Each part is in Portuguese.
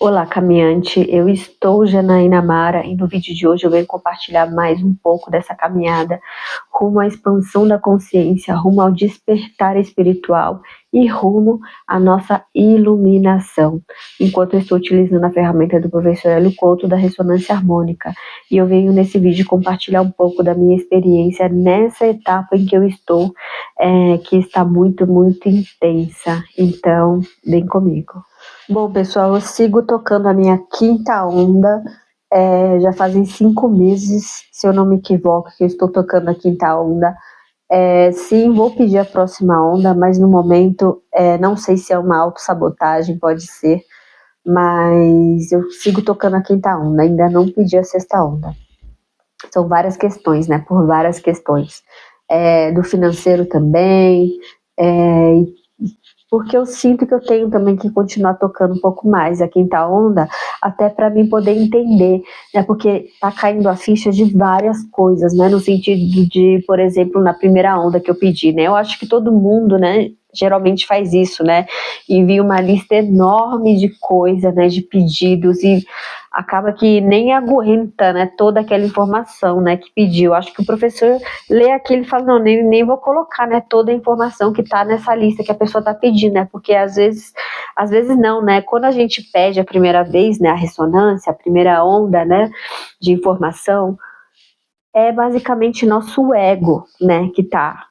Olá, caminhante. Eu estou Janaína Mara e no vídeo de hoje eu venho compartilhar mais um pouco dessa caminhada rumo à expansão da consciência, rumo ao despertar espiritual e rumo à nossa iluminação. Enquanto eu estou utilizando a ferramenta do professor Hélio Couto da ressonância harmônica, e eu venho nesse vídeo compartilhar um pouco da minha experiência nessa etapa em que eu estou, que está muito, muito intensa. Então, vem comigo. Bom, pessoal, eu sigo tocando a minha quinta onda, já fazem 5 meses, se eu não me equivoco, que eu estou tocando a quinta onda. Sim, vou pedir a próxima onda, mas no momento, não sei se é uma autossabotagem, pode ser, mas eu sigo tocando a quinta onda, ainda não pedi a sexta onda. São várias questões, né, por várias questões, do financeiro também, porque eu sinto que eu tenho também que continuar tocando um pouco mais a quinta onda, até para mim poder entender, né, porque tá caindo a ficha de várias coisas, né, no sentido de, por exemplo, na primeira onda que eu pedi, né, eu acho que todo mundo, né, geralmente faz isso, né, envia uma lista enorme de coisas, né, de pedidos e acaba que nem aguenta, né, toda aquela informação, né, que pediu. Acho que o professor lê aquilo e fala, não, nem vou colocar, né, toda a informação que está nessa lista que a pessoa está pedindo, né, porque às vezes não, né, quando a gente pede a primeira vez, né, a ressonância, a primeira onda, né, de informação, é basicamente nosso ego, né, que está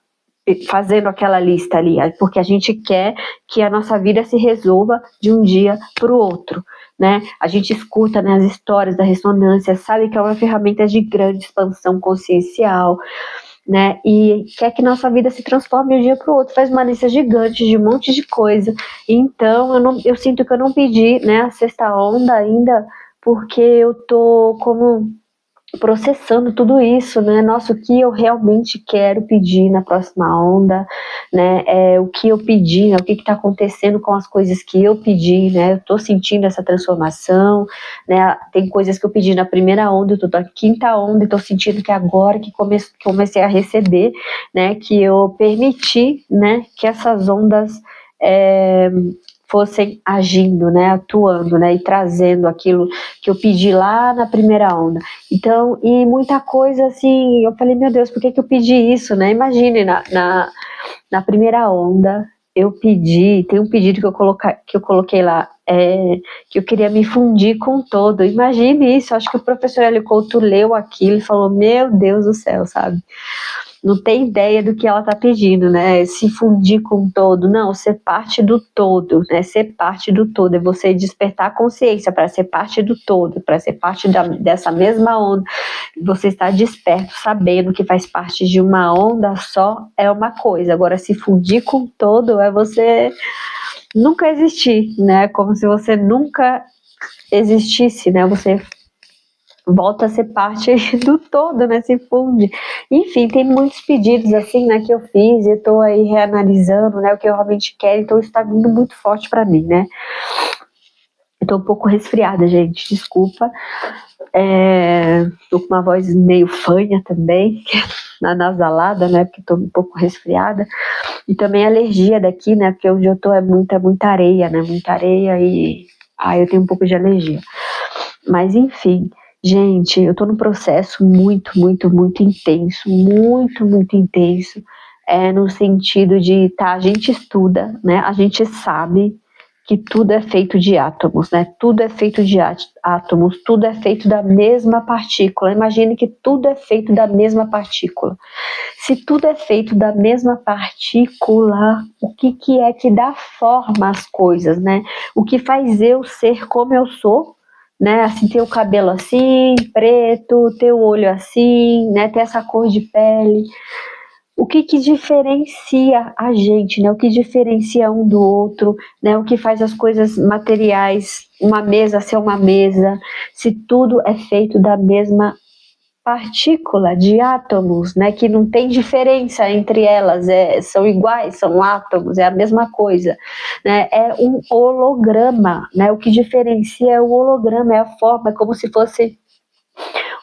fazendo aquela lista ali, porque a gente quer que a nossa vida se resolva de um dia para o outro, né? A gente escuta, né, as histórias da ressonância, sabe que é uma ferramenta de grande expansão consciencial, né? E quer que nossa vida se transforme de um dia para o outro, faz uma lista gigante de um monte de coisa. Então eu sinto que eu não pedi, né, a sexta onda ainda, porque eu tô como processando tudo isso, né? Nossa, o que eu realmente quero pedir na próxima onda, né? O que eu pedi, né? O que está acontecendo com as coisas que eu pedi, né? Eu tô sentindo essa transformação, né? Tem coisas que eu pedi na primeira onda, eu tô na quinta onda e tô sentindo que agora que comecei a receber, né? Que eu permiti, né? Que essas ondas fossem agindo, né, atuando, né, e trazendo aquilo que eu pedi lá na primeira onda. Então, e muita coisa assim, eu falei, meu Deus, por que eu pedi isso, né? Imagine, na primeira onda, eu pedi, tem um pedido que eu coloquei lá, que eu queria me fundir com todo. Imagine isso, acho que o professor Hélio Couto leu aquilo e falou, meu Deus do céu, sabe? Não tem ideia do que ela está pedindo, né? Se fundir com o todo, não, ser parte do todo, né? Ser parte do todo, é você despertar a consciência para ser parte do todo, para ser parte dessa mesma onda. Você está desperto, sabendo que faz parte de uma onda só, é uma coisa. Agora, se fundir com o todo, é você nunca existir, né? Como se você nunca existisse, né? Você volta a ser parte do todo, né, se funde. Enfim, tem muitos pedidos assim, né, que eu fiz e estou aí reanalisando, né, o que eu realmente quero, então está vindo muito forte para mim, né. Estou um pouco resfriada, gente, desculpa. Tô com uma voz meio fanha também, anasalada, né, porque estou um pouco resfriada. E também alergia daqui, né, porque onde eu tô é muita areia, né, muita areia e eu tenho um pouco de alergia. Mas enfim, gente, eu tô num processo muito, muito, muito intenso, muito, muito intenso, no sentido de, tá, a gente estuda, né, a gente sabe que tudo é feito de átomos, né, tudo é feito de átomos, tudo é feito da mesma partícula, imagine que tudo é feito da mesma partícula. Se tudo é feito da mesma partícula, o que é que dá forma às coisas, né, o que faz eu ser como eu sou, né, assim, ter o cabelo assim, preto, ter o olho assim, né, ter essa cor de pele. O que diferencia a gente, né, o que diferencia um do outro, né, o que faz as coisas materiais, uma mesa ser uma mesa, se tudo é feito da mesma partícula de átomos, né, que não tem diferença entre elas, são iguais, são átomos, é a mesma coisa, né, é um holograma, né, o que diferencia é o holograma, é a forma, é como se fosse,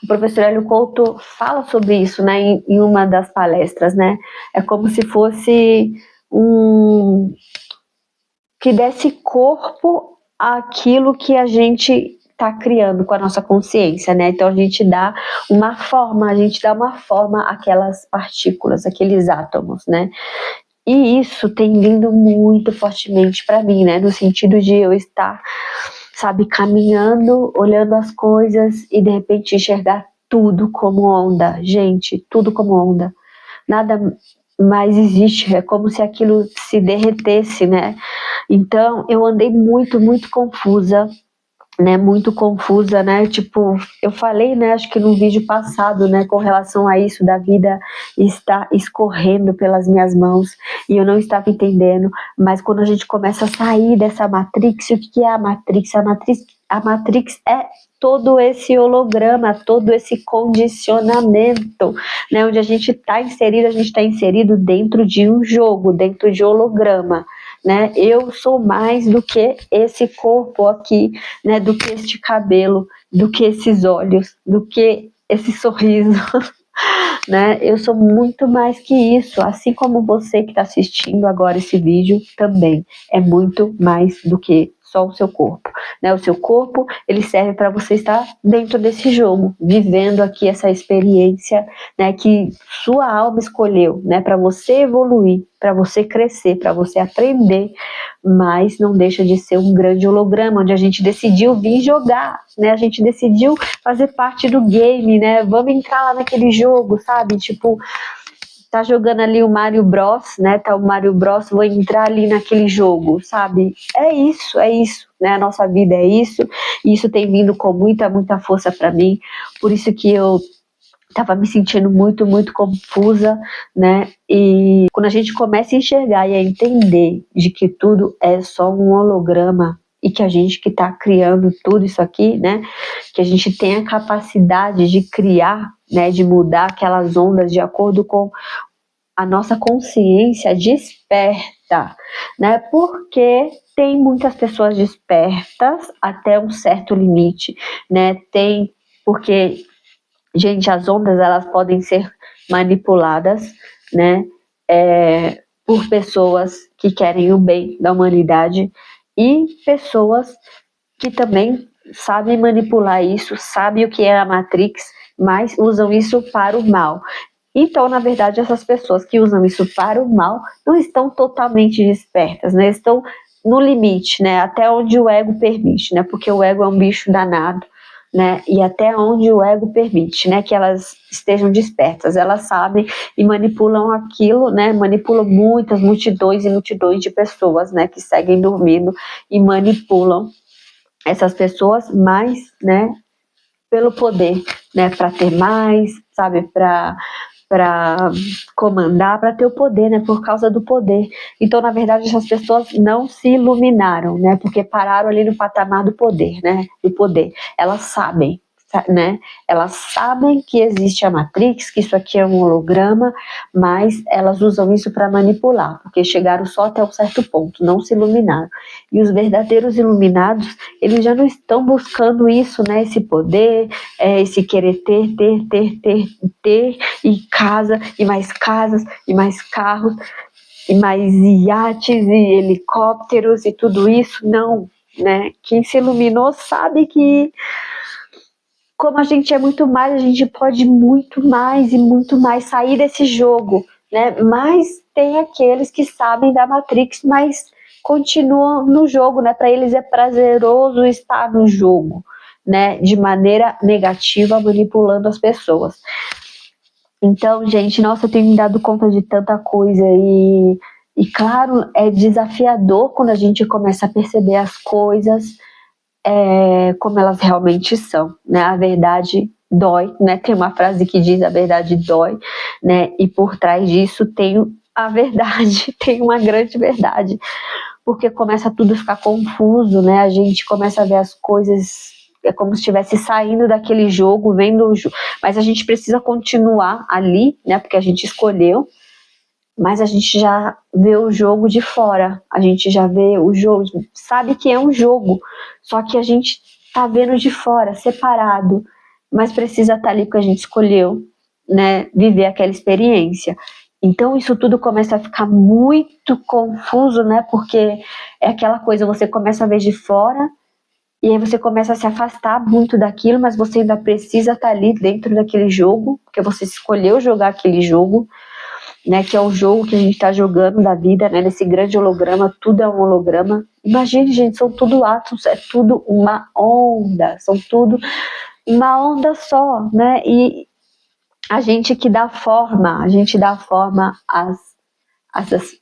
o professor Hélio Couto fala sobre isso, né, em uma das palestras, né, é como se fosse que desse corpo aquilo que a gente está criando com a nossa consciência, né? Então a gente dá uma forma àquelas partículas, aqueles átomos, né? E isso tem vindo muito fortemente para mim, né? No sentido de eu estar, sabe, caminhando, olhando as coisas e de repente enxergar tudo como onda. Gente, tudo como onda. Nada mais existe, é como se aquilo se derretesse, né? Então eu andei muito, muito confusa, né, muito confusa, né, tipo, eu falei, né, acho que no vídeo passado, né, com relação a isso da vida estar escorrendo pelas minhas mãos, e eu não estava entendendo, mas quando a gente começa a sair dessa Matrix, o que é a Matrix? A Matrix é todo esse holograma, todo esse condicionamento, né, onde a gente está inserido dentro de um jogo, dentro de holograma, né, eu sou mais do que esse corpo aqui, né, do que este cabelo, do que esses olhos, do que esse sorriso, né, eu sou muito mais que isso, assim como você que está assistindo agora esse vídeo também, é muito mais do que só o seu corpo, né, o seu corpo, ele serve para você estar dentro desse jogo, vivendo aqui essa experiência, né, que sua alma escolheu, né, para você evoluir, para você crescer, para você aprender, mas não deixa de ser um grande holograma, onde a gente decidiu vir jogar, né, a gente decidiu fazer parte do game, né, vamos entrar lá naquele jogo, sabe, tipo, tá jogando ali o Mario Bros, né, tá o Mario Bros, vou entrar ali naquele jogo, sabe, é isso, né, a nossa vida é isso, e isso tem vindo com muita, muita força para mim, por isso que eu estava me sentindo muito, muito confusa, né? E quando a gente começa a enxergar e a entender de que tudo é só um holograma e que a gente que está criando tudo isso aqui, né? Que a gente tem a capacidade de criar, né? De mudar aquelas ondas de acordo com a nossa consciência desperta, né? Porque tem muitas pessoas despertas até um certo limite, né? Porque gente, as ondas elas podem ser manipuladas, né, por pessoas que querem o bem da humanidade e pessoas que também sabem manipular isso, sabem o que é a Matrix, mas usam isso para o mal. Então, na verdade, essas pessoas que usam isso para o mal não estão totalmente despertas, né? Estão no limite, né? Até onde o ego permite, né? Porque o ego é um bicho danado, né? E até onde o ego permite, né? Que elas estejam despertas, elas sabem e manipulam aquilo, né? Manipulam muitas multidões e multidões de pessoas, né? Que seguem dormindo e manipulam essas pessoas, mais, né? Pelo poder, né? Para ter mais, sabe? Para comandar, para ter o poder, né, por causa do poder. Então, na verdade, essas pessoas não se iluminaram, né, porque pararam ali no patamar do poder, né, do poder. Elas sabem, né, elas sabem que existe a Matrix, que isso aqui é um holograma, mas elas usam isso para manipular, porque chegaram só até um certo ponto, não se iluminaram. E os verdadeiros iluminados, eles já não estão buscando isso, né, esse poder, esse querer ter, e casa, e mais casas, e mais carros, e mais iates, e helicópteros, e tudo isso, não, né, quem se iluminou sabe que como a gente é muito mais, a gente pode muito mais e muito mais sair desse jogo, né? Mas tem aqueles que sabem da Matrix, mas continuam no jogo, né? Para eles é prazeroso estar no jogo, né? De maneira negativa, manipulando as pessoas. Então, gente, nossa, eu tenho me dado conta de tanta coisa e claro, é desafiador quando a gente começa a perceber as coisas como elas realmente são, né? A verdade dói, né? Tem uma frase que diz a verdade dói, né? E por trás disso tem a verdade, tem uma grande verdade, porque começa tudo a ficar confuso, né? A gente começa a ver as coisas como se estivesse saindo daquele jogo, vendo o jogo, mas a gente precisa continuar ali, né? Porque a gente escolheu, mas a gente já vê o jogo de fora, a gente já vê o jogo, sabe que é um jogo, só que a gente tá vendo de fora, separado, mas precisa estar ali porque a gente escolheu, né, viver aquela experiência. Então isso tudo começa a ficar muito confuso, né? Porque é aquela coisa, você começa a ver de fora e aí você começa a se afastar muito daquilo, mas você ainda precisa estar ali dentro daquele jogo, porque você escolheu jogar aquele jogo, né? Que é o jogo que a gente está jogando da vida, né? Nesse grande holograma, tudo é um holograma. Imagine, gente, são tudo átomos, é tudo uma onda, são tudo uma onda só, né? E a gente que dá forma, a gente dá forma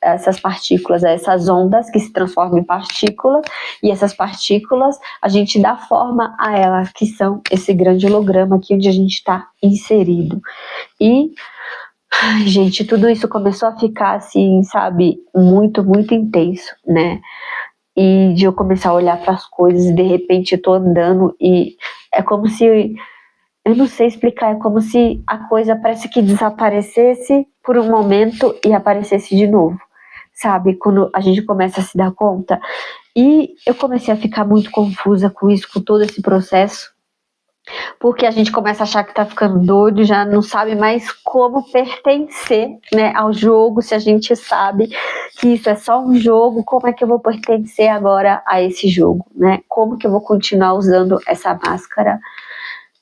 essas partículas, essas ondas que se transformam em partículas, e essas partículas a gente dá forma a elas, que são esse grande holograma aqui onde a gente está inserido. E, ai, gente, tudo isso começou a ficar assim, sabe, muito, muito intenso, né? E de eu começar a olhar para as coisas e de repente eu tô andando e é como se, eu não sei explicar, é como se a coisa parece que desaparecesse por um momento e aparecesse de novo, sabe? Quando a gente começa a se dar conta. E eu comecei a ficar muito confusa com isso, com todo esse processo, porque a gente começa a achar que tá ficando doido, já não sabe mais como pertencer, né, ao jogo. Se a gente sabe que isso é só um jogo, como é que eu vou pertencer agora a esse jogo, né? Como que eu vou continuar usando essa máscara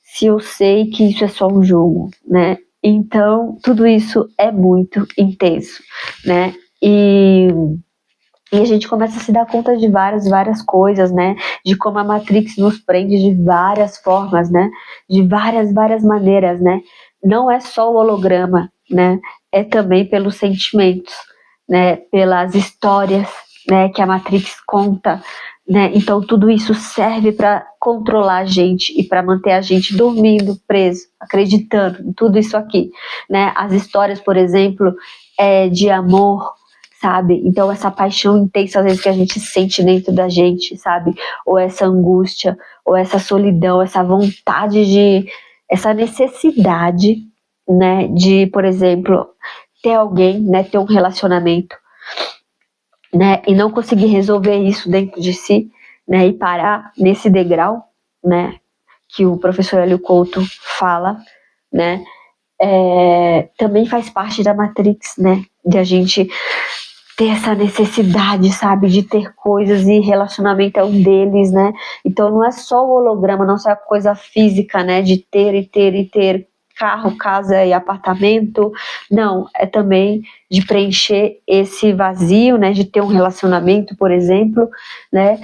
se eu sei que isso é só um jogo, né? Então, tudo isso é muito intenso, né? E a gente começa a se dar conta de várias coisas, né? De como a Matrix nos prende de várias formas, né? De várias maneiras, né? Não é só o holograma, né? É também pelos sentimentos, né? Pelas histórias, né? Que a Matrix conta, né? Então tudo isso serve para controlar a gente e para manter a gente dormindo, preso, acreditando em tudo isso aqui, né? As histórias, por exemplo, de amor, sabe? Então essa paixão intensa às vezes que a gente sente dentro da gente, sabe? Ou essa angústia, ou essa solidão, essa vontade de, essa necessidade, né? De, por exemplo, ter alguém, né? Ter um relacionamento, né? E não conseguir resolver isso dentro de si, né? E parar nesse degrau, né? Que o professor Hélio Couto fala, né? Também faz parte da Matrix, né? De a gente ter essa necessidade, sabe, de ter coisas, e relacionamento é um deles, né? Então não é só o holograma, não é só a coisa física, né, de ter e ter e ter carro, casa e apartamento. Não, é também de preencher esse vazio, né, de ter um relacionamento, por exemplo, né?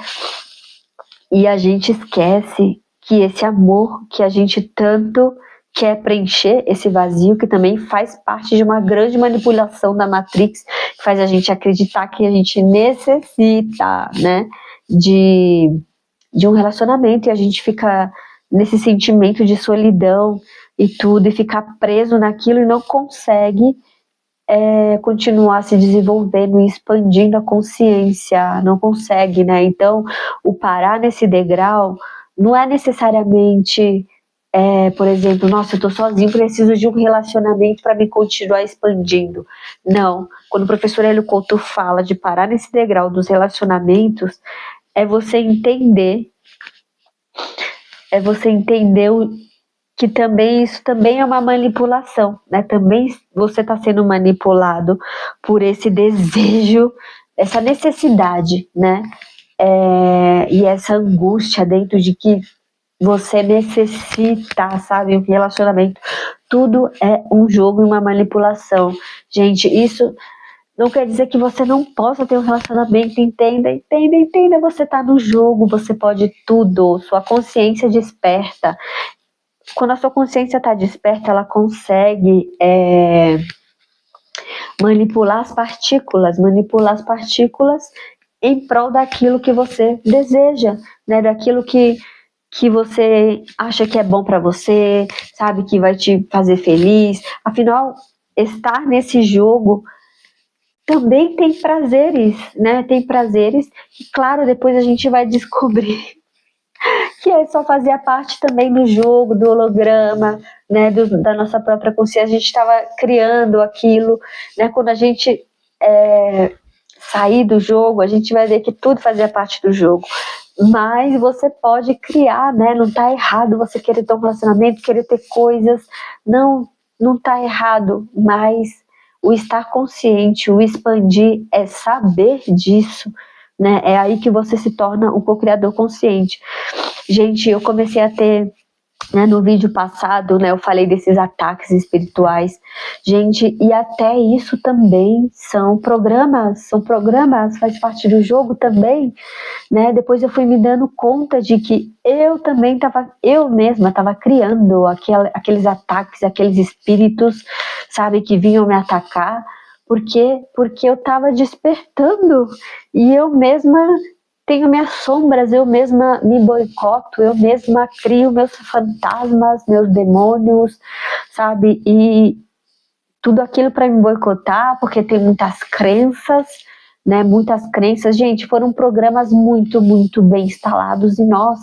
E a gente esquece que esse amor que a gente tanto quer preencher, esse vazio, que também faz parte de uma grande manipulação da Matrix, que faz a gente acreditar que a gente necessita, né, de um relacionamento, e a gente fica nesse sentimento de solidão e tudo, e ficar preso naquilo e não consegue continuar se desenvolvendo e expandindo a consciência, não consegue, né? Então, o parar nesse degrau não é necessariamente, por exemplo, nossa, eu tô sozinho, preciso de um relacionamento para me continuar expandindo. Não, quando o professor Hélio Couto fala de parar nesse degrau dos relacionamentos, é você entender, que também isso também é uma manipulação, né? Também você está sendo manipulado por esse desejo, essa necessidade, né? E essa angústia dentro de que você necessita, sabe, um relacionamento. Tudo é um jogo e uma manipulação. Gente, isso não quer dizer que você não possa ter um relacionamento. Entenda. Você tá no jogo, você pode tudo. Sua consciência desperta. Quando a sua consciência está desperta, ela consegue manipular as partículas em prol daquilo que você deseja, né? Daquilo que você acha que é bom para você, sabe, que vai te fazer feliz. Afinal, estar nesse jogo também tem prazeres, né? Tem prazeres que, claro, depois a gente vai descobrir que só fazia parte também do jogo, do holograma, né, da nossa própria consciência. A gente estava criando aquilo, né? Quando a gente sair do jogo, a gente vai ver que tudo fazia parte do jogo. Mas você pode criar, né? Não tá errado você querer ter um relacionamento, querer ter coisas. Não tá errado, mas O estar consciente, o expandir é saber disso, né? É aí que você se torna um co-criador consciente. Gente, eu comecei a ter, né, no vídeo passado, né, eu falei desses ataques espirituais, gente, e até isso também são programas, faz parte do jogo também, né? Depois eu fui me dando conta de que eu mesma estava criando aqueles ataques, aqueles espíritos, sabe, que vinham me atacar, porque eu estava despertando, e eu mesma tenho minhas sombras, eu mesma me boicoto, eu mesma crio meus fantasmas, meus demônios, sabe? E tudo aquilo para me boicotar, porque tem muitas crenças, né? Muitas crenças. Gente, foram programas muito, muito bem instalados em nós.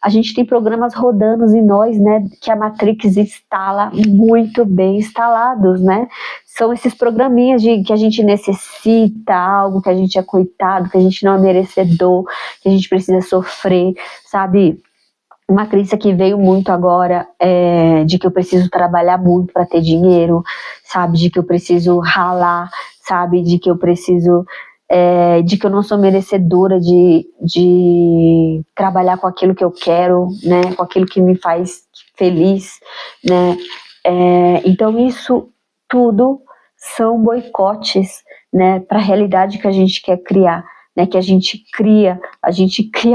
A gente tem programas rodando em nós, né? Que a Matrix instala muito bem instalados, né? São esses programinhas de que a gente necessita algo, que a gente é coitado, que a gente não é merecedor, que a gente precisa sofrer, sabe? Uma crença que veio muito agora é de que eu preciso trabalhar muito para ter dinheiro, sabe? De que eu preciso ralar, sabe? De que eu preciso, de que eu não sou merecedora de trabalhar com aquilo que eu quero, né? Com aquilo que me faz feliz, né? Então isso tudo são boicotes, né? Para a realidade que a gente quer criar. Né, que a gente cria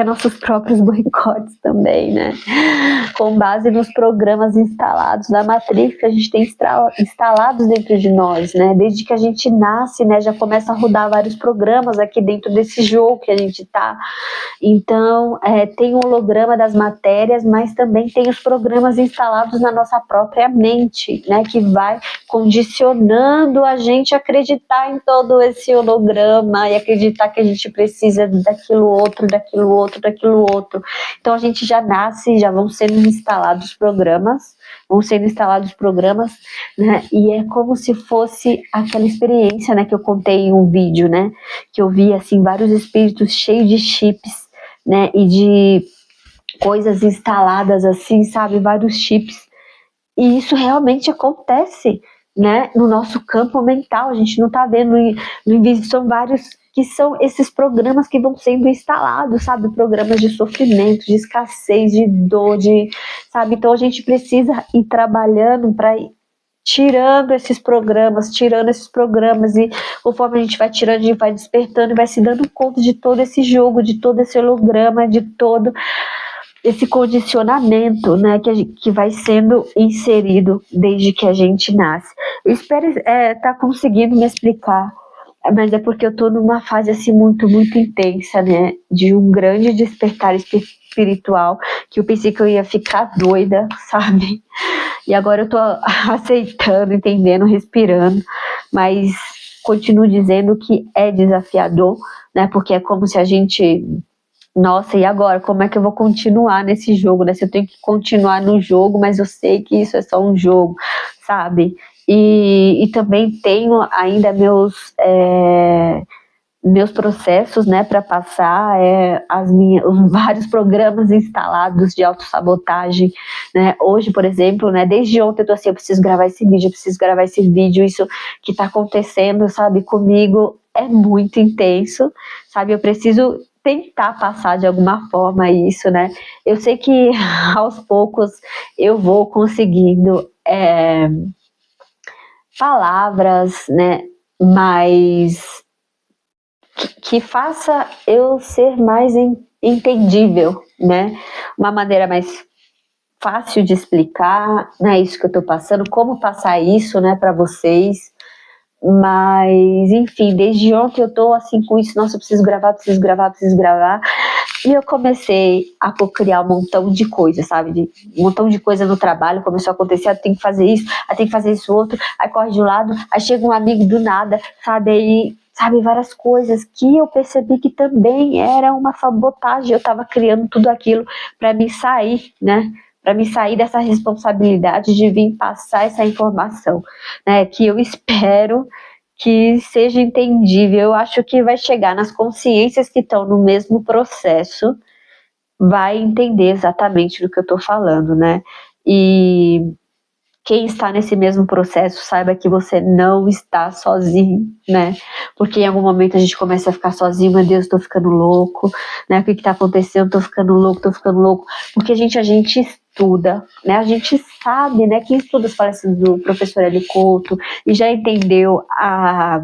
nossos próprios boicotes também, né? Com base nos programas instalados na Matrix que a gente tem instalados dentro de nós, né? Desde que a gente nasce, né, já começa a rodar vários programas aqui dentro desse jogo que a gente tá. Então, tem o holograma das matérias, mas também tem os programas instalados na nossa própria mente, né, que vai condicionando a gente a acreditar em todo esse holograma e acreditar que a gente precisa daquilo outro, daquilo outro, daquilo outro. Então, a gente já nasce, já vão sendo instalados programas, né, e é como se fosse aquela experiência, né, que eu contei em um vídeo, né, que eu vi, assim, vários espíritos cheios de chips, né, e de coisas instaladas assim, sabe, vários chips, e isso realmente acontece, né, no nosso campo mental, a gente não tá vendo, no invisível, são vários, que são esses programas que vão sendo instalados, sabe, programas de sofrimento, de escassez, de dor, sabe, então a gente precisa ir trabalhando para tirando esses programas, e conforme a gente vai tirando, a gente vai despertando e vai se dando conta de todo esse jogo, de todo esse holograma, de todo esse condicionamento, né, que vai sendo inserido desde que a gente nasce. Eu espero tá conseguindo me explicar, mas é porque eu tô numa fase assim muito, muito intensa, né, de um grande despertar espiritual, que eu pensei que eu ia ficar doida, sabe? E agora eu tô aceitando, entendendo, respirando, mas continuo dizendo que é desafiador, né? Porque é como se a gente... Nossa, e agora? Como é que eu vou continuar nesse jogo, né? Se eu tenho que continuar no jogo, mas eu sei que isso é só um jogo, sabe? E também tenho ainda meus processos, né, para passar, os vários programas instalados de autossabotagem, né, hoje, por exemplo, né, desde ontem eu tô assim, eu preciso gravar esse vídeo, isso que tá acontecendo, sabe, comigo é muito intenso, sabe, eu preciso tentar passar de alguma forma isso, né, eu sei que aos poucos eu vou conseguindo palavras, né, mas que faça eu ser mais entendível, né? Uma maneira mais fácil de explicar, né? Isso que eu tô passando, como passar isso, né, para vocês. Mas, enfim, desde ontem eu tô assim com isso, nossa, eu preciso gravar. E eu comecei a criar um montão de coisas, sabe? Um montão de coisa no trabalho começou a acontecer, tem que fazer isso, tem que fazer isso outro, aí corre de um lado, aí chega um amigo do nada, sabe? Aí, sabe, várias coisas que eu percebi que também era uma sabotagem, eu tava criando tudo aquilo para me sair, né? Para me sair dessa responsabilidade de vir passar essa informação, né? Que eu espero que seja entendível. Eu acho que vai chegar nas consciências que estão no mesmo processo, vai entender exatamente do que eu estou falando, né? E quem está nesse mesmo processo, saiba que você não está sozinho, né? Porque em algum momento a gente começa a ficar sozinho, meu Deus, tô ficando louco, né? O que tá acontecendo? Tô ficando louco. Porque a gente estuda, né? A gente sabe, né? Quem estuda os palestras do professor Eli Couto e já entendeu a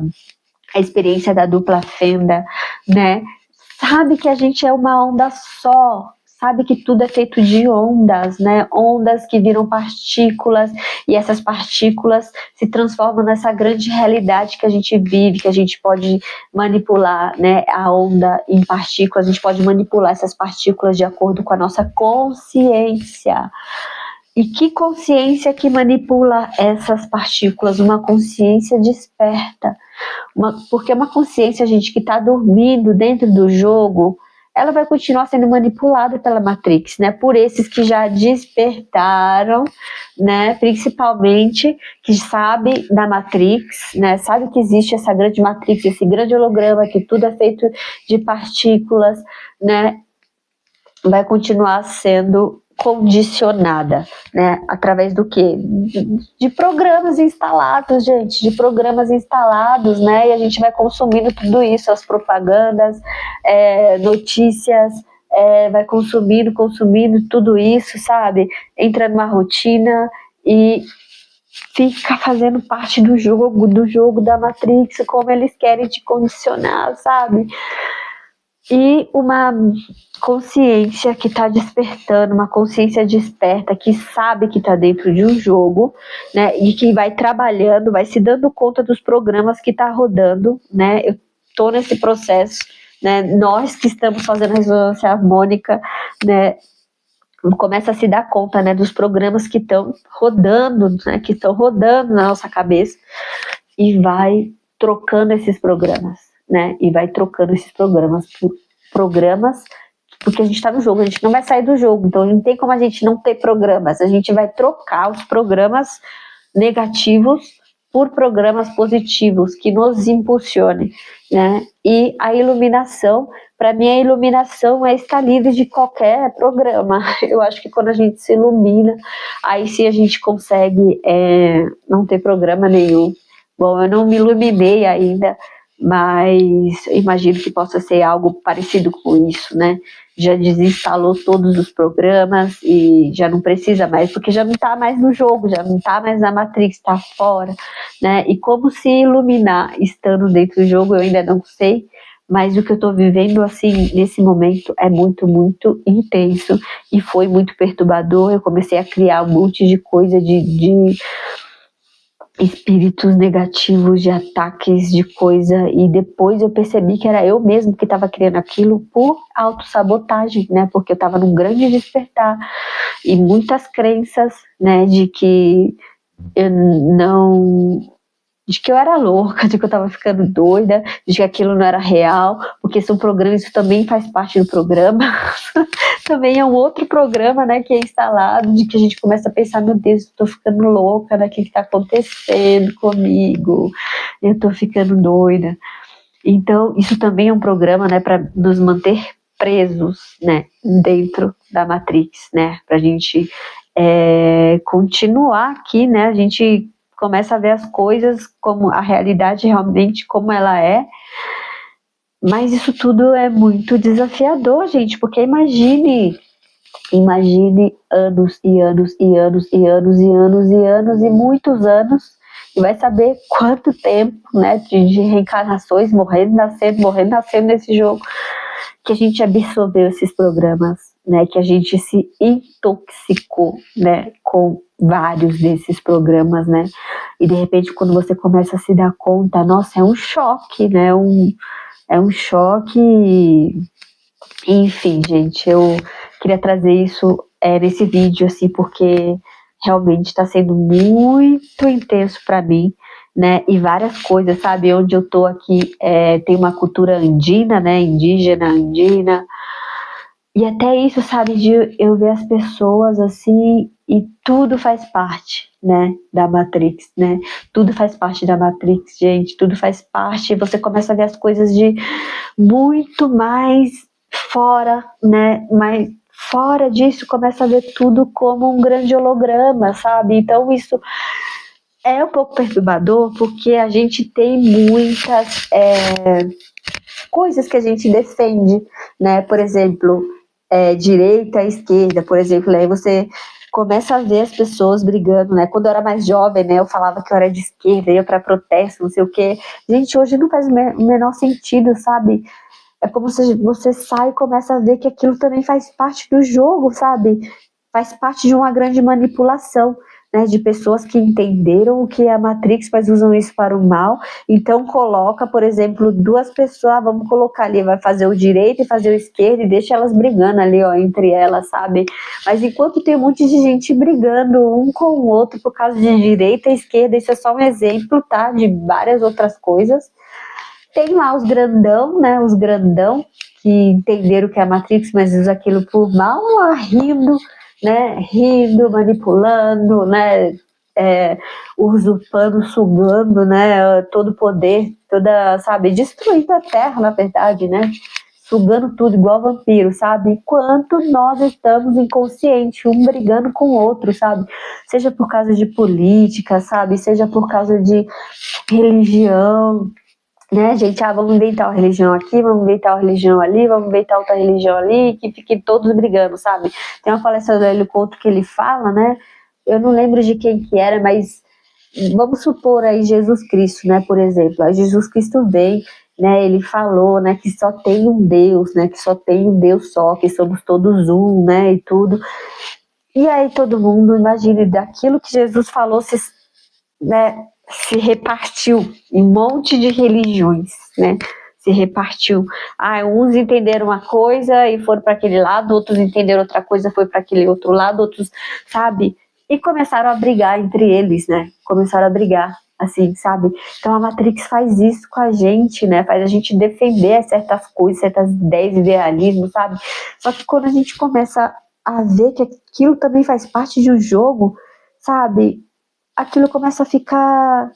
experiência da dupla fenda, né? Sabe que a gente é uma onda só, sabe que tudo é feito de ondas, né? Ondas que viram partículas e essas partículas se transformam nessa grande realidade que a gente vive, que a gente pode manipular, né? A onda em partículas, a gente pode manipular essas partículas de acordo com a nossa consciência. E que consciência que manipula essas partículas? Uma consciência desperta. Porque uma consciência, gente, que está dormindo dentro do jogo, ela vai continuar sendo manipulada pela Matrix, né? Por esses que já despertaram, né? Principalmente que sabe da Matrix, né? Sabe que existe essa grande Matrix, esse grande holograma, que tudo é feito de partículas, né? Vai continuar sendo condicionada, né? Através do quê? De programas instalados, gente, de programas instalados, né? E a gente vai consumindo tudo isso, as propagandas, notícias, vai consumindo tudo isso, sabe? Entra numa rotina e fica fazendo parte do jogo da Matrix, como eles querem te condicionar, sabe? E uma consciência que está despertando, uma consciência desperta, que sabe que está dentro de um jogo, né, e que vai trabalhando, vai se dando conta dos programas que está rodando, né, eu estou nesse processo, né, nós que estamos fazendo ressonância harmônica, né, começa a se dar conta, né, dos programas que estão rodando, né, que estão rodando na nossa cabeça, e vai trocando esses programas, né? E vai trocando esses programas por programas, porque a gente está no jogo, a gente não vai sair do jogo, então não tem como a gente não ter programas, a gente vai trocar os programas negativos por programas positivos que nos impulsionem, né? E a iluminação, para mim a iluminação é estar livre de qualquer programa. Eu acho que quando a gente se ilumina, aí sim a gente consegue não ter programa nenhum. Bom, eu não me iluminei ainda, mas imagino que possa ser algo parecido com isso, né? Já desinstalou todos os programas e já não precisa mais, porque já não está mais no jogo, já não está mais na Matrix, está fora, né? E como se iluminar estando dentro do jogo, eu ainda não sei, mas o que eu estou vivendo, assim, nesse momento é muito, muito intenso e foi muito perturbador. Eu comecei a criar um monte de coisa de espíritos negativos, de ataques, de coisa, e depois eu percebi que era eu mesmo que estava criando aquilo por autossabotagem, né, porque eu estava num grande despertar, e muitas crenças, né, de que eu era louca, de que eu estava ficando doida, de que aquilo não era real, porque são programas, isso também faz parte do programa, também é um outro programa, né, que é instalado, de que a gente começa a pensar, meu Deus, eu tô ficando louca, né, o que tá acontecendo comigo, eu tô ficando doida. Então, isso também é um programa, né, para nos manter presos, né, dentro da Matrix, né, pra gente continuar aqui, né, a gente começa a ver as coisas como a realidade realmente como ela é, mas isso tudo é muito desafiador, gente, porque imagine anos e anos e anos e anos e anos e anos e muitos anos, e vai saber quanto tempo, né, de reencarnações, morrendo, nascendo nesse jogo, que a gente absorveu esses programas, né, que a gente se intoxicou, né, com vários desses programas, né, e de repente quando você começa a se dar conta, nossa, é um choque, né, é um choque, enfim, gente, eu queria trazer isso nesse vídeo, assim, porque realmente está sendo muito intenso para mim, né, e várias coisas, sabe, onde eu tô aqui tem uma cultura andina, né, indígena, andina, e até isso, sabe, de eu ver as pessoas assim, e tudo faz parte, né, da Matrix, né, tudo faz parte da Matrix, gente, tudo faz parte, e você começa a ver as coisas de muito mais fora, né, mais fora disso começa a ver tudo como um grande holograma, sabe? Então isso é um pouco perturbador, porque a gente tem muitas coisas que a gente defende, né? Por exemplo, direita, esquerda, por exemplo, aí você começa a ver as pessoas brigando, né? Quando eu era mais jovem, né, eu falava que eu era de esquerda, ia para protesto, não sei o quê. Gente, hoje não faz o menor sentido, sabe? É como se você sai e começa a ver que aquilo também faz parte do jogo, sabe? Faz parte de uma grande manipulação, né, de pessoas que entenderam o que é a Matrix, mas usam isso para o mal. Então coloca, por exemplo, duas pessoas, vamos colocar ali, vai fazer o direito e fazer o esquerdo e deixa elas brigando ali, ó, entre elas, sabe? Mas enquanto tem um monte de gente brigando um com o outro por causa de direita e esquerda, isso é só um exemplo, tá? De várias outras coisas. Tem lá os grandão, né? Os grandão que entenderam o que é a Matrix, mas usam aquilo por mal, lá rindo, né? Rindo, manipulando, né? Usurpando, sugando, né? Todo o poder, toda, sabe? Destruindo a Terra, na verdade, né? Sugando tudo igual vampiro, sabe? Enquanto nós estamos inconscientes, um brigando com o outro, sabe? Seja por causa de política, sabe? Seja por causa de religião, né, gente? Vamos inventar uma religião aqui, vamos inventar uma religião ali, vamos inventar outra religião ali, que fiquem todos brigando, sabe? Tem uma palestra do Hélio Couto que ele fala, né? Eu não lembro de quem que era, mas vamos supor aí Jesus Cristo, né, por exemplo. Aí Jesus Cristo vem, né, ele falou, né, que só tem um Deus, né, que só tem um Deus só, que somos todos um, né, e tudo. E aí todo mundo, imagine, daquilo que Jesus falou, né, se repartiu em um monte de religiões, né? Se repartiu. Uns entenderam uma coisa e foram para aquele lado, outros entenderam outra coisa, foi para aquele outro lado, outros, sabe? E começaram a brigar entre eles, né? Começaram a brigar, assim, sabe? Então a Matrix faz isso com a gente, né? Faz a gente defender certas coisas, certas ideias, idealismos, sabe? Só que quando a gente começa a ver que aquilo também faz parte de um jogo, sabe? Aquilo começa a ficar,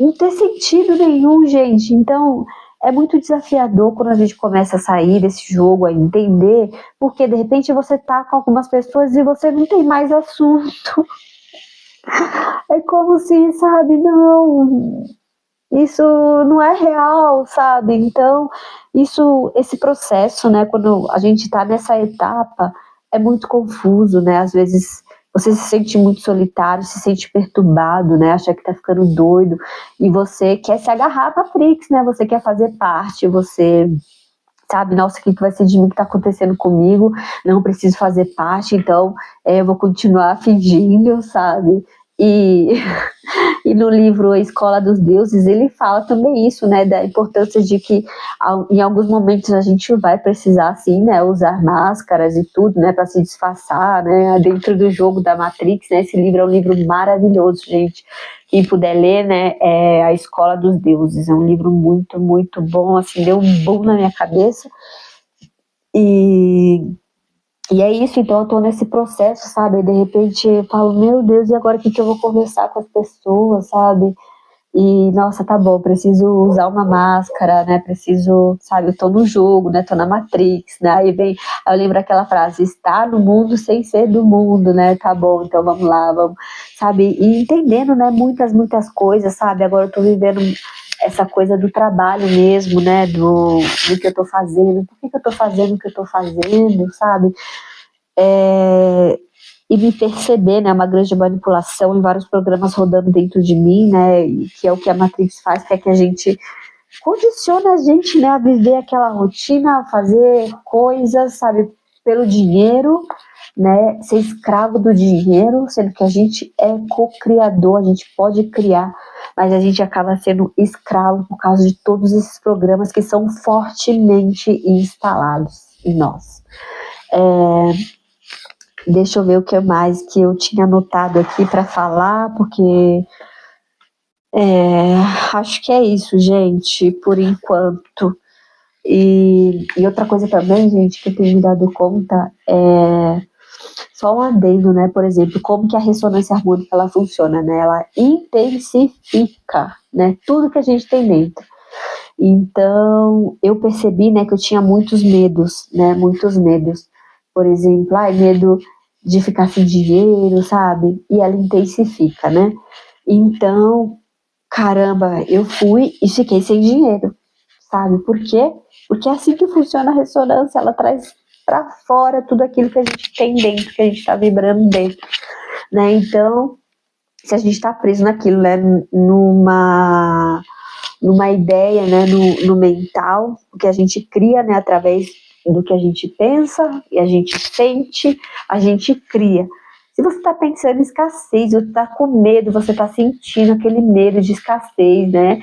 não ter sentido nenhum, gente. Então é muito desafiador quando a gente começa a sair desse jogo, a entender, porque de repente você tá com algumas pessoas e você não tem mais assunto. É como se, sabe, não, isso não é real, sabe? Então esse processo, né, quando a gente tá nessa etapa, é muito confuso, né? Às vezes você se sente muito solitário, se sente perturbado, né? Acha que tá ficando doido e você quer se agarrar à Matrix, né? Você quer fazer parte, você sabe, nossa, o que vai ser de mim, que tá acontecendo comigo? Não preciso fazer parte, então eu vou continuar fingindo, sabe? E E no livro A Escola dos Deuses, ele fala também isso, né, da importância de que em alguns momentos a gente vai precisar, sim, né, usar máscaras e tudo, né, para se disfarçar, né, dentro do jogo da Matrix, né. Esse livro é um livro maravilhoso, gente. Quem puder ler, né, é A Escola dos Deuses. É um livro muito, muito bom, assim, deu um boom na minha cabeça. E é isso, então eu tô nesse processo, sabe? E de repente eu falo, meu Deus, e agora o que que eu vou conversar com as pessoas, sabe? E, nossa, tá bom, preciso usar uma máscara, né? Preciso, sabe, eu tô no jogo, né? Tô na Matrix, né? Aí eu lembro aquela frase, está no mundo sem ser do mundo, né? Tá bom, então vamos lá, vamos, sabe? E entendendo, né, muitas, muitas coisas, sabe? Agora eu tô vivendo essa coisa do trabalho mesmo, né? Do que eu tô fazendo, por que eu tô fazendo o que eu tô fazendo, sabe? E me perceber, né, uma grande manipulação em vários programas rodando dentro de mim, né, e que é o que a Matrix faz, que é que a gente condiciona a gente, né, a viver aquela rotina, a fazer coisas, sabe, pelo dinheiro, né, ser escravo do dinheiro, sendo que a gente é co-criador, a gente pode criar, mas a gente acaba sendo escravo por causa de todos esses programas que são fortemente instalados em nós. Deixa eu ver o que mais que eu tinha anotado aqui para falar, porque acho que é isso, gente, por enquanto. E outra coisa também, gente, que eu tenho me dado conta é só um adendo, né? Por exemplo, como que a ressonância harmônica ela funciona, né? Ela intensifica, né? Tudo que a gente tem dentro. Então, eu percebi, né, que eu tinha muitos medos, né? Muitos medos. por exemplo, medo de ficar sem dinheiro, sabe? E ela intensifica, né? Então, caramba, eu fui e fiquei sem dinheiro, sabe? Por quê? Porque é assim que funciona a ressonância, ela traz para fora tudo aquilo que a gente tem dentro, que a gente está vibrando dentro, né? Então, se a gente está preso naquilo, né, numa ideia, né, no mental, o que a gente cria, né, através do que a gente pensa e a gente sente, a gente cria. Se você está pensando em escassez, você está com medo, você está sentindo aquele medo de escassez, né?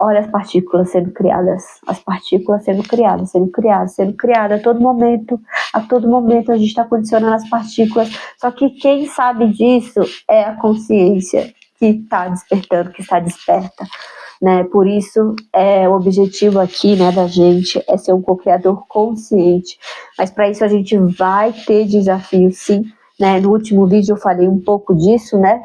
Olha as partículas sendo criadas, as partículas sendo criadas, sendo criadas, sendo criadas a todo momento a gente está condicionando as partículas, só que quem sabe disso é a consciência que está despertando, que está desperta, né? Por isso, o objetivo aqui, né, da gente é ser um co-criador consciente, mas para isso a gente vai ter desafio, sim, né? No último vídeo eu falei um pouco disso, né?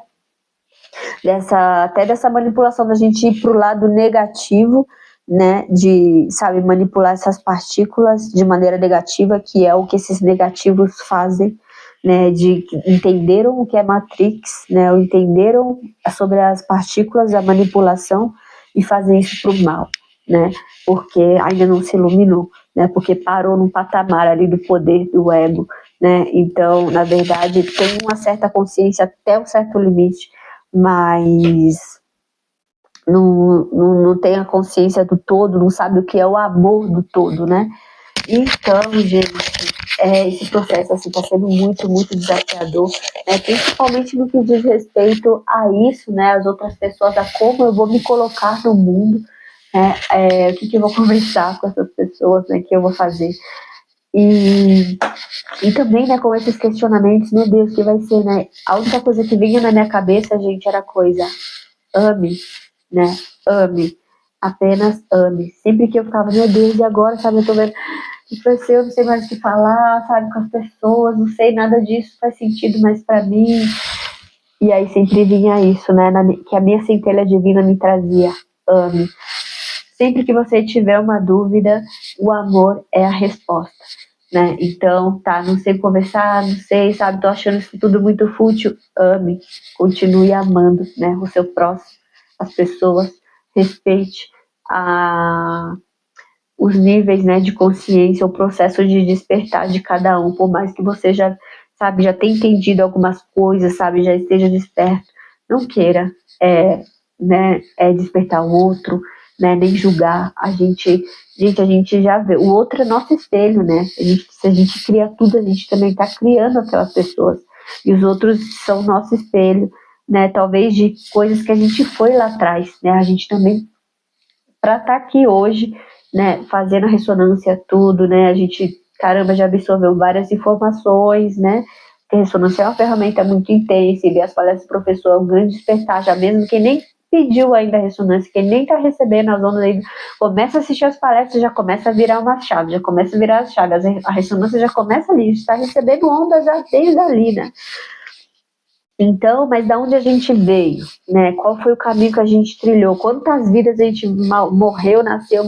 Até dessa manipulação da gente ir para o lado negativo, né, de, sabe, manipular essas partículas de maneira negativa, que é o que esses negativos fazem, né, de entenderam o que é Matrix, né, entenderam sobre as partículas, a manipulação, e fazem isso para o mal, né, porque ainda não se iluminou, né, porque parou num patamar ali do poder do ego, né, então, na verdade, tem uma certa consciência até um certo limite, mas não tem a consciência do todo, não sabe o que é o amor do todo, né? Então, gente, esse processo assim está sendo muito, muito desafiador, né? Principalmente no que diz respeito a isso, né? As outras pessoas, a como eu vou me colocar no mundo, né? O que eu vou conversar com essas pessoas, né? Que eu vou fazer. E também, né, com esses questionamentos, meu Deus, que vai ser, né? A única coisa que vinha na minha cabeça, gente, era a coisa, ame, né? Ame. Apenas ame. Sempre que eu ficava, meu Deus, e agora, sabe, eu tô vendo o que vai ser, eu não sei mais o que falar, sabe, com as pessoas, não sei, nada disso faz sentido mais pra mim. E aí sempre vinha isso, né, que a minha centelha divina me trazia, ame. Sempre que você tiver uma dúvida, o amor é a resposta, né? Então, tá, não sei conversar, não sei, sabe, tô achando isso tudo muito fútil, ame, continue amando, né, o seu próximo, as pessoas, respeite os níveis, né, de consciência, o processo de despertar de cada um, por mais que você já, sabe, já tenha entendido algumas coisas, sabe, já esteja desperto, não queira, né, despertar o outro, né, nem julgar, a gente já vê, o outro é nosso espelho, né, se a gente cria tudo, a gente também está criando aquelas pessoas, e os outros são nosso espelho, né, talvez de coisas que a gente foi lá atrás, né, a gente também, para estar aqui hoje, né, fazendo a ressonância, tudo, né, a gente, caramba, já absorveu várias informações, né, porque a ressonância é uma ferramenta muito intensa, e ver as palestras do professor é um grande despertar, já mesmo quem nem pediu ainda a ressonância, quem nem está recebendo as ondas aí, começa a assistir as palestras, já começa a virar uma chave, já começa a virar as chaves, a ressonância já começa ali, está recebendo ondas já desde ali, né. Então, mas da onde a gente veio, né? Qual foi o caminho que a gente trilhou? Quantas vidas a gente morreu, nasceu,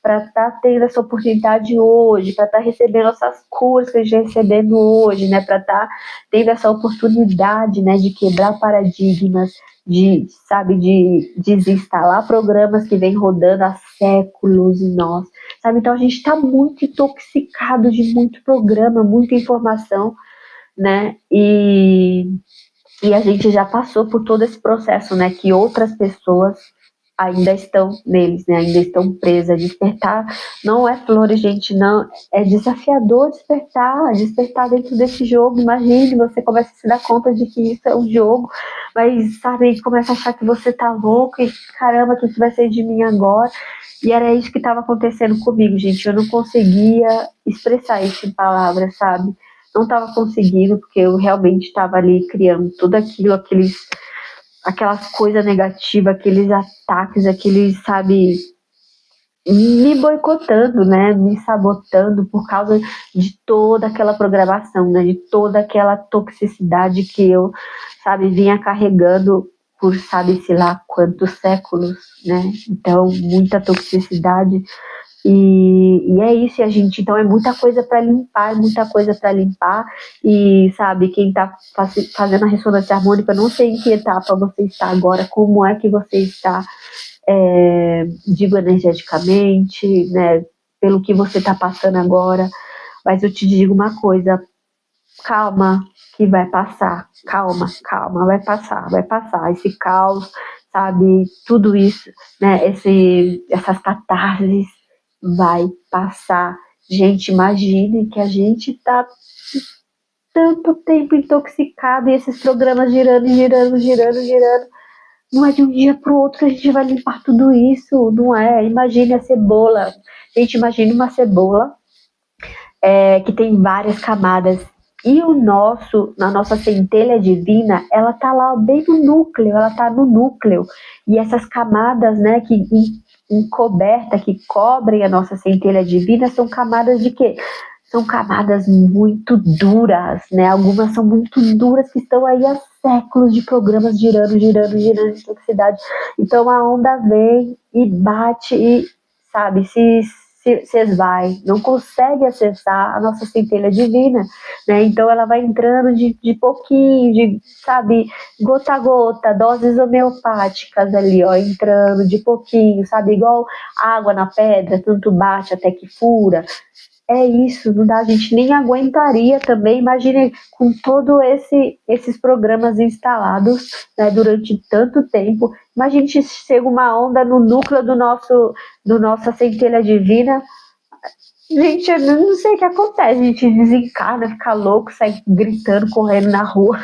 para estar tendo essa oportunidade hoje, para estar recebendo essas curas que a gente está recebendo hoje, né? Para estar tendo essa oportunidade, né? De quebrar paradigmas, sabe, de desinstalar programas que vêm rodando há séculos em nós, sabe? Então a gente está muito intoxicado de muito programa, muita informação, né? E a gente já passou por todo esse processo, né? Que outras pessoas ainda estão neles, né? Ainda estão presas. Despertar não é flores, gente, não. É desafiador despertar dentro desse jogo. Imagine, você começa a se dar conta de que isso é um jogo, mas, sabe, começa a achar que você tá louco e caramba, o que vai ser de mim agora? E era isso que estava acontecendo comigo, gente. Eu não conseguia expressar isso em palavras, sabe? Não estava conseguindo, porque eu realmente estava ali criando tudo aquilo, aquelas coisas negativas, aqueles ataques, aqueles, sabe, me boicotando, né, me sabotando por causa de toda aquela programação, né, de toda aquela toxicidade que eu, sabe, vinha carregando por sabe-se lá quantos séculos, né, então muita toxicidade, E é isso, e a gente, então é muita coisa para limpar, e sabe, quem tá fazendo a ressonância harmônica, eu não sei em que etapa você está agora, como é que você está, digo energeticamente, né, pelo que você está passando agora, mas eu te digo uma coisa, calma, que vai passar, calma, vai passar, esse caos, sabe, tudo isso, né, essas catarses, vai passar. Gente, imagine que a gente tá tanto tempo intoxicado e esses programas girando, girando, girando, girando. Não é de um dia para o outro que a gente vai limpar tudo isso, não é? Imagine a cebola. Gente, imagine uma cebola que tem várias camadas. E na nossa centelha divina, ela tá lá bem no núcleo, ela tá no núcleo. E essas camadas, né, que encoberta, que cobrem a nossa centelha divina, são camadas de quê? São camadas muito duras, né? Algumas são muito duras, que estão aí há séculos de programas girando, girando, girando de toxicidade. Então a onda vem e bate e, sabe, se esvai, não consegue acessar a nossa centelha divina, né? Então ela vai entrando de pouquinho, sabe, gota a gota, doses homeopáticas ali, ó, entrando de pouquinho, sabe, igual água na pedra, tanto bate até que fura. É isso, não dá, a gente nem aguentaria também, imagine com todo esses programas instalados, né, durante tanto tempo, imagine se chega uma onda no núcleo do nossa centelha divina, gente, eu não sei o que acontece, a gente desencarna, fica louco, sai gritando, correndo na rua.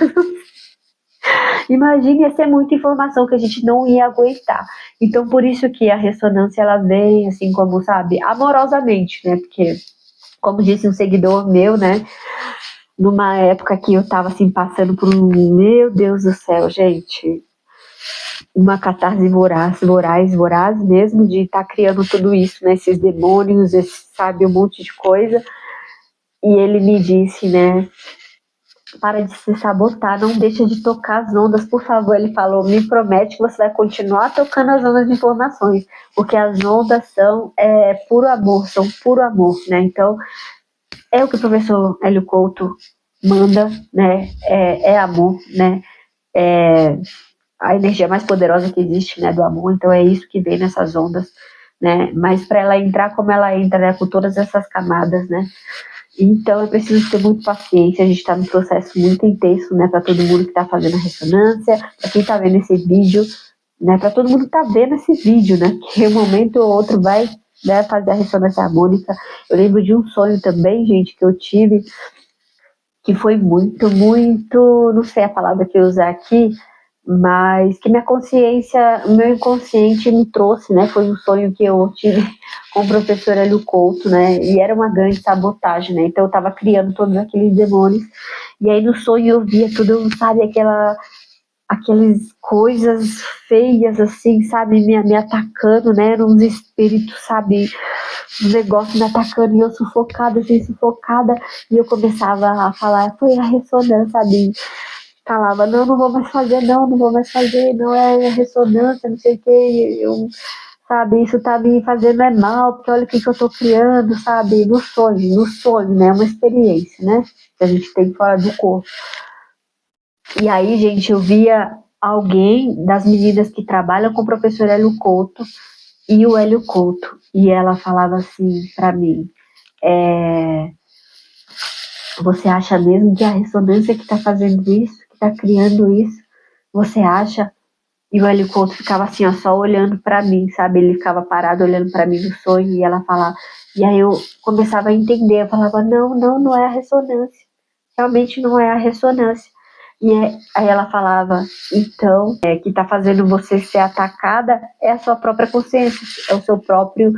Imagine, ia ser muita informação que a gente não ia aguentar. Então, por isso que a ressonância, ela vem, assim, como, sabe, amorosamente, né, porque como disse um seguidor meu, né? Numa época que eu tava assim passando por meu Deus do céu, gente, uma catarse voraz mesmo, de estar criando tudo isso, né? Esses demônios, sabe, um monte de coisa. E ele me disse, né? Para de se sabotar, não deixa de tocar as ondas, por favor. Ele falou, me promete que você vai continuar tocando as ondas de informações, porque as ondas são puro amor, né? Então, é o que o professor Hélio Couto manda, né? É amor, né? É a energia mais poderosa que existe, né? Do amor. Então é isso que vem nessas ondas, né? Mas para ela entrar como ela entra, né? Com todas essas camadas, né? Então é preciso ter muito paciência. A gente está num processo muito intenso, né? Para todo mundo que está fazendo a ressonância, para quem está vendo esse vídeo, né? Para todo mundo que está vendo esse vídeo, né? Que um momento ou outro vai, né, fazer a ressonância harmônica. Eu lembro de um sonho também, gente, que eu tive, que foi muito, muito, não sei a palavra que eu usar aqui, mas que minha consciência, meu inconsciente me trouxe, né? Foi um sonho que eu tive com o professor Hélio Couto, né? E era uma grande sabotagem, né? Então eu estava criando todos aqueles demônios. E aí no sonho eu via tudo, sabe, aquelas coisas feias, assim, sabe, me atacando, né, eram uns espíritos, sabe, um negócio me atacando e eu sufocada, assim, sufocada, e eu começava a falar, foi a ressonância, sabe, falava, não vou mais fazer, não vou mais fazer, não é a ressonância, não sei o que, eu, sabe, isso tá me fazendo mal, porque olha o que eu tô criando, sabe, no sonho, né, uma experiência, né, que a gente tem fora do corpo. E aí, gente, eu via alguém das meninas que trabalham com o professor Hélio Couto e o Hélio Couto. E ela falava assim para mim, você acha mesmo que a ressonância que está fazendo isso, que está criando isso, você acha? E o Hélio Couto ficava assim, ó, só olhando para mim, sabe? Ele ficava parado olhando para mim no sonho e ela falava. E aí eu começava a entender, eu falava, não é a ressonância. Realmente não é a ressonância. E aí ela falava, então, que está fazendo você ser atacada é a sua própria consciência, é o seu próprio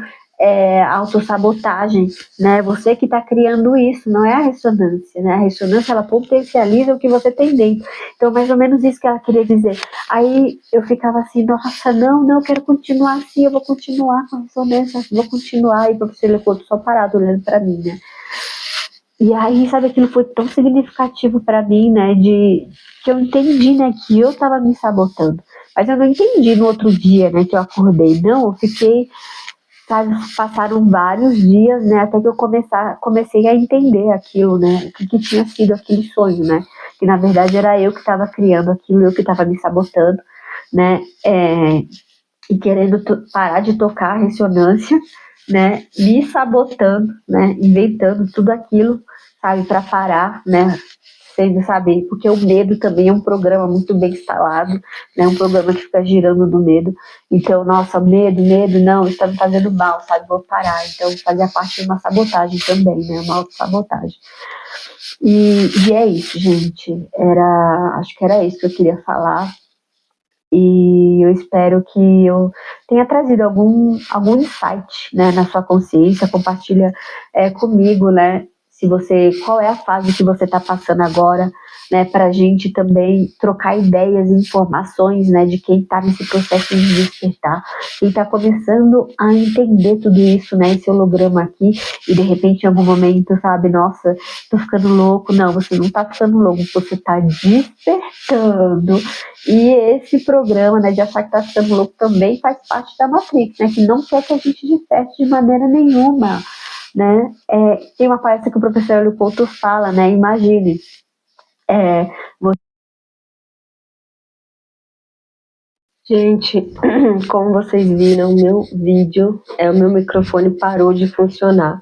autossabotagem, né? Você que está criando isso, não é a ressonância, né? A ressonância, ela potencializa o que você tem dentro. Então, mais ou menos isso que ela queria dizer. Aí eu ficava assim, nossa, não, eu quero continuar assim, eu vou continuar com a ressonância, vou continuar. E o professor Lecoto só parado olhando para mim, né? E aí, sabe, aquilo foi tão significativo para mim, né, que eu entendi, né, que eu tava me sabotando. Mas eu não entendi no outro dia, né, que eu acordei. Não, eu fiquei sabe, passaram vários dias, né, até que eu comecei a entender aquilo, né, o que tinha sido aquele sonho, né, que na verdade era eu que estava criando aquilo, eu que estava me sabotando, né, e querendo parar de tocar a ressonância, né, me sabotando, né, inventando tudo aquilo, sabe, para parar, né, sem saber, porque o medo também é um programa muito bem instalado, né, um programa que fica girando do medo, então, nossa, medo, não, isso tá me fazendo mal, sabe, vou parar, então fazia parte de uma sabotagem também, né, uma autossabotagem. E é isso, gente, acho que era isso que eu queria falar, e eu espero que eu tenha trazido algum insight, né, na sua consciência. Compartilha comigo, né, qual é a fase que você está passando agora, né, para a gente também trocar ideias e informações, né, de quem está nesse processo de despertar, quem está começando a entender tudo isso, né, esse holograma aqui, e de repente em algum momento, sabe, nossa, tô ficando louco. Não, você não tá ficando louco, você tá despertando. E esse programa, né, de achar que tá ficando louco também faz parte da Matrix, né, que não quer que a gente desperte de maneira nenhuma, né. Tem uma palestra que o professor Hélio Couto fala, né, imagine, você... Gente, como vocês viram, o meu vídeo, o meu microfone parou de funcionar.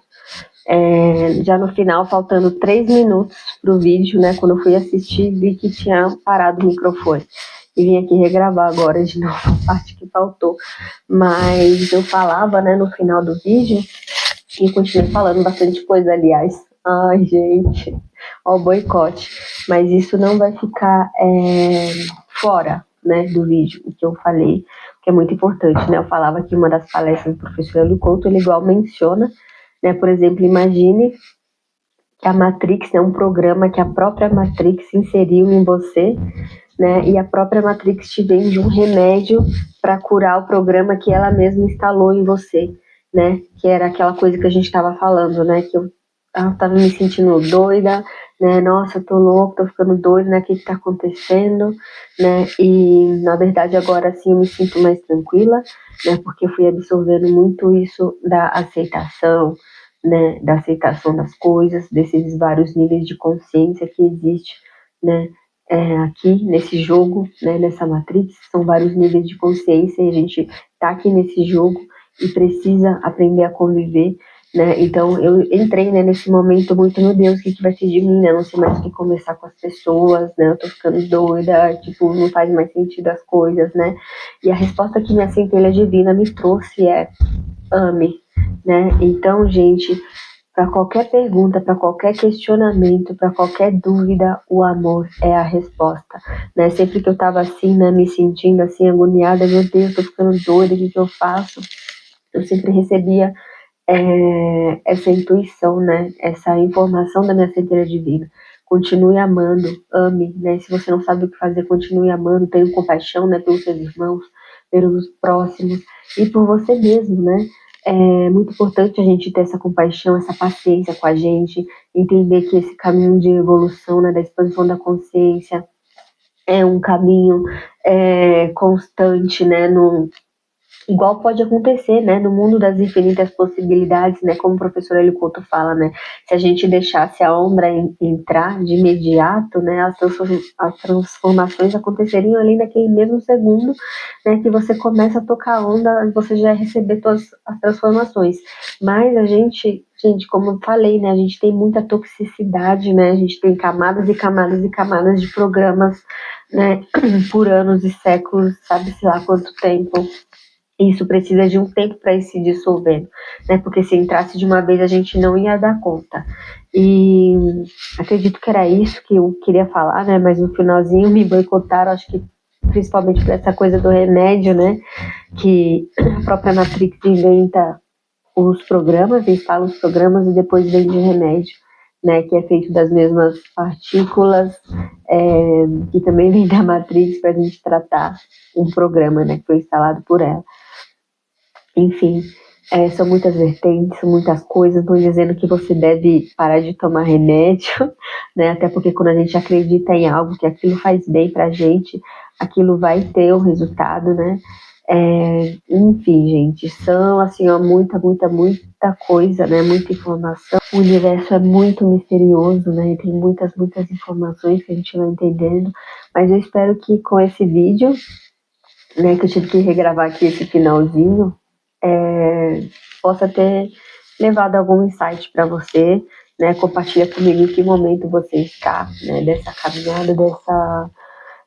Já no final, faltando 3 minutos pro vídeo, né, quando eu fui assistir, vi que tinha parado o microfone. E vim aqui regravar agora de novo a parte que faltou. Mas eu falava, né, no final do vídeo, e continuei falando bastante coisa, aliás. Ai, gente, ó o boicote. Mas isso não vai ficar fora, né, do vídeo, o que eu falei, que é muito importante, né? Eu falava que uma das palestras do professor Hélio Couto, ele igual menciona, né, por exemplo, imagine que a Matrix é um programa que a própria Matrix inseriu em você, né, e a própria Matrix te vende um remédio para curar o programa que ela mesma instalou em você, né, que era aquela coisa que a gente estava falando, né, que eu estava me sentindo doida, né, nossa, eu tô louca, tô ficando doida, né, o que está acontecendo, né, e na verdade agora sim eu me sinto mais tranquila, né, porque eu fui absorvendo muito isso da aceitação, né, da aceitação das coisas, desses vários níveis de consciência que existe, né, aqui nesse jogo, né, nessa matrix, são vários níveis de consciência e a gente tá aqui nesse jogo e precisa aprender a conviver, né, então eu entrei, né, nesse momento muito, meu Deus, o que vai ser de mim, né, não sei mais o que conversar com as pessoas, né, eu tô ficando doida, tipo, não faz mais sentido as coisas, né, e a resposta que minha centelha divina me trouxe ame, né, então, gente, para qualquer pergunta, para qualquer questionamento, para qualquer dúvida, o amor é a resposta, né? Sempre que eu estava assim, né, me sentindo assim agoniada, meu Deus, tô ficando doida, o que eu faço? Eu sempre recebia essa intuição, né? Essa informação da minha centelha divina. Continue amando, ame, né? Se você não sabe o que fazer, continue amando, tenha compaixão, né, pelos seus irmãos, pelos próximos e por você mesmo, né? É muito importante a gente ter essa compaixão, essa paciência com a gente, entender que esse caminho de evolução, né, da expansão da consciência é um caminho constante, né, igual pode acontecer, né, no mundo das infinitas possibilidades, né, como o professor Hélio Couto fala, né, se a gente deixasse a onda entrar de imediato, né, as transformações aconteceriam ali naquele mesmo segundo, né, que você começa a tocar a onda, você já receber todas as transformações, mas a gente, como eu falei, né, a gente tem muita toxicidade, né, a gente tem camadas e camadas e camadas de programas, né, por anos e séculos, sabe-se lá quanto tempo. Isso precisa de um tempo para ir se dissolvendo, né? Porque se entrasse de uma vez a gente não ia dar conta. E acredito que era isso que eu queria falar, né? Mas no finalzinho me boicotaram, acho que principalmente por essa coisa do remédio, né? Que a própria Matrix inventa os programas, instala os programas e depois vende remédio, né? Que é feito das mesmas partículas, que também vem da Matrix para a gente tratar um programa, né? Que foi instalado por ela. Enfim, são muitas vertentes, são muitas coisas, não dizendo que você deve parar de tomar remédio, né? Até porque quando a gente acredita em algo que aquilo faz bem pra gente, aquilo vai ter um resultado, né? Enfim, gente, são assim, ó, muita coisa, né? Muita informação. O universo é muito misterioso, né? E tem muitas informações que a gente vai entendendo. Mas eu espero que com esse vídeo, né, que eu tive que regravar aqui esse finalzinho, possa ter levado algum insight para você, né? Compartilha comigo em que momento você está, né? Dessa caminhada, dessa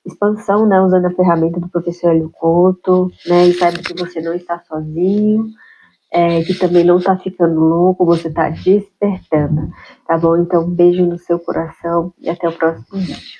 expansão, né, usando a ferramenta do professor Hélio Couto, né, e saiba que você não está sozinho, que também não está ficando louco, você está despertando, tá bom? Então, um beijo no seu coração e até o próximo vídeo.